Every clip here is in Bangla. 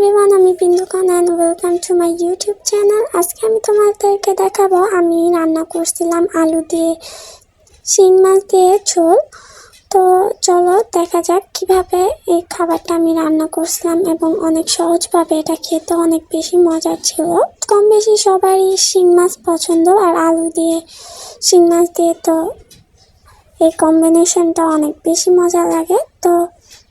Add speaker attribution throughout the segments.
Speaker 1: এভরিওয়ান, আমি Bindu Khan and welcome to my YouTube channel. আজকে আমি তোমাদেরকে দেখাবো আমি রান্না করছিলাম আলু দিয়ে শিং মাছ দিয়ে ঝোল। তো চলো দেখা যাক কিভাবে এই খাবারটা আমি রান্না করছিলাম, এবং অনেক সহজভাবে। এটা খেতে অনেক বেশি মজার ছিল। কম বেশি সবারই শিং মাছ পছন্দ, আর আলু দিয়ে শিং মাছ দিয়ে তো এই কম্বিনেশনটা অনেক বেশি মজা লাগে। তো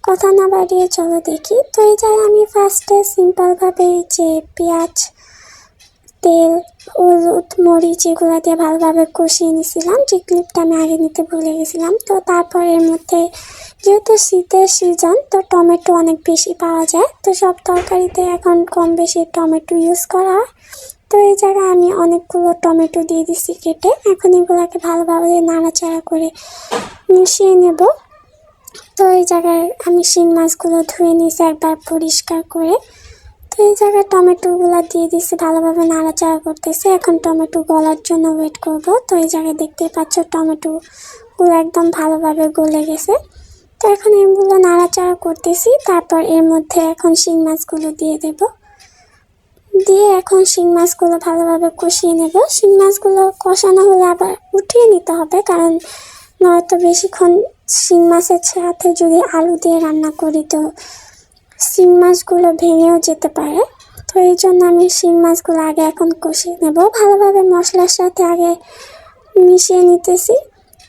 Speaker 1: কথা না বাড়িয়ে চলো দেখি। তো এই জায়গায় আমি ফার্স্টে সিম্পলভাবে যে পেঁয়াজ, তেল, হলুদ, মরিচ এগুলো দিয়ে ভালোভাবে কষিয়ে নিয়েছিলাম, যে ক্লিপটা আমি আগে নিতে ভুলে গেছিলাম। তো তারপর এর মধ্যে যেহেতু শীতের সিজন, তো টমেটো অনেক বেশি পাওয়া যায়, তো সব তরকারিতে এখন কম বেশি টমেটো ইউজ করা হয়। তো এই জায়গায় আমি অনেকগুলো টমেটো দিয়ে দিচ্ছি কেটে। এখন এগুলোকে ভালোভাবে নাড়াচাড়া করে মিশিয়ে নেব। তো এই জায়গায় আমি শিং মাছগুলো ধুয়ে নিয়েছি একবার পরিষ্কার করে। তো এই জায়গায় টমেটোগুলো দিয়ে দিচ্ছি, ভালোভাবে নাড়াচাড়া করতেছি। এখন টমেটো গলার জন্য ওয়েট করব। তো এই জায়গায় দেখতেই পাচ্ছ টমেটোগুলো একদম ভালোভাবে গলে গেছে। তো এখন এগুলো নাড়াচাড়া করতেছি। তারপর এর মধ্যে এখন শিং মাছগুলো দিয়ে দেব। দিয়ে এখন শিং মাছগুলো ভালোভাবে কষিয়ে নেব। শিং মাছগুলো কষানো হলে আবার উঠিয়ে নিতে হবে, কারণ নয়তো বেশিক্ষণ শিং মাছের সাথে যদি আলু দিয়ে রান্না করি তো শিং মাছগুলো ভেঙেও যেতে পারে। তো এই জন্য আমি শিং মাছগুলো আগে এখন কষিয়ে নেব, ভালোভাবে মশলার সাথে আগে মিশিয়ে নিতেছি।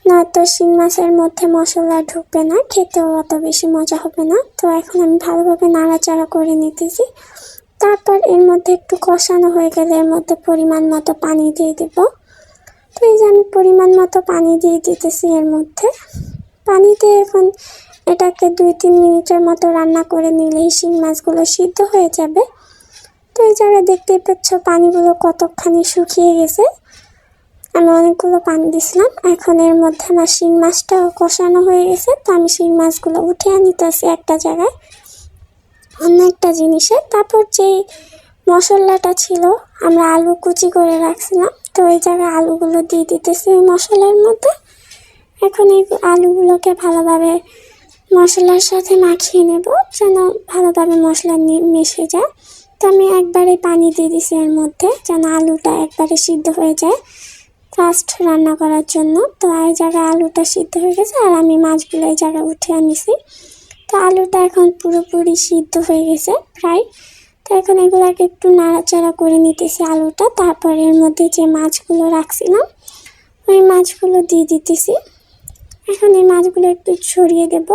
Speaker 1: নয়তো শিং মাছের মধ্যে মশলা ঢুকবে না, খেতেও অত বেশি মজা হবে না। তো এখন আমি ভালোভাবে নাড়াচাড়া করে নিতেছি। তারপর এর মধ্যে একটু কষানো হয়ে গেলে এর মধ্যে পরিমাণ মতো পানি দিয়ে দেব। তো এই যে আমি পরিমাণ মতো পানি দিয়ে দিতেছি এর মধ্যে। পানি দিয়ে এখন এটাকে 2-3 মিনিটের মতো রান্না করে নিলেই শিং মাছগুলো সিদ্ধ হয়ে যাবে। তো এই জায়গায় দেখতেই পাচ্ছ পানিগুলো কতখানি শুকিয়ে গেছে। আমি অনেকগুলো পানি দিছিলাম। এখন এর মধ্যে আমার শিং মাছটাও কষানো হয়ে গেছে। তো আমি শিং মাছগুলো উঠিয়ে নিতেছি একটা জায়গায় অন্য একটা জিনিসে। তারপর যেই মশলাটা ছিল, আমরা আলু কুচি করে রাখছিলাম, তো এই জায়গায় আলুগুলো দিয়ে দিতেছি ওই মশলার মধ্যে। এখন এই আলুগুলোকে ভালোভাবে মশলার সাথে মাখিয়ে নেব, যেন ভালোভাবে মশলা মিশে যায়। তো আমি একবারে পানি দিয়ে দিছি এর মধ্যে, যেন আলুটা একবারে সিদ্ধ হয়ে যায় ফার্স্ট রান্না করার জন্য। তো এই জায়গায় আলুটা সিদ্ধ হয়ে গেছে, আর আমি মাছগুলো এই জায়গায় উঠে আনিছি। তো আলুটা এখন পুরোপুরি সিদ্ধ হয়ে গেছে প্রায়। তো এখন এগুলোকে একটু নাড়াচাড়া করে নিতেছি আলুটা। তারপর এর মধ্যে যে মাছগুলো রাখছিলাম ওই মাছগুলো দিয়ে দিতেছি। এখন এই মাছগুলো একটু ছড়িয়ে দেব।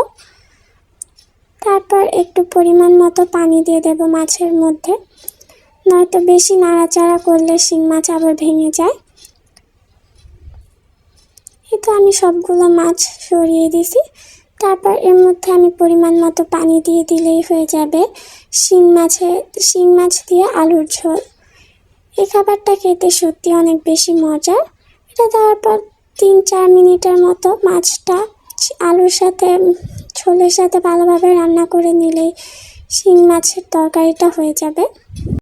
Speaker 1: তারপর একটু পরিমাণ মতো পানি দিয়ে দেব মাছের মধ্যে, নয়তো বেশি নাড়াচাড়া করলে শিং মাছ আবার ভেঙে যায়। এই তো আমি সবগুলো মাছ সরিয়ে দিছি। তারপর এর মধ্যে আমি পরিমাণ মতো পানি দিয়ে দিলেই হয়ে যাবে শিং মাছ দিয়ে আলুর ঝোল। এই খাবারটা খেতে সত্যি অনেক বেশি মজার। এটা দেওয়ার পর 3-4 মিনিটের মতো মাছটা আলুর সাথে ঝোলের সাথে ভালোভাবে রান্না করে নিলেই শিং মাছের তরকারিটা হয়ে যাবে।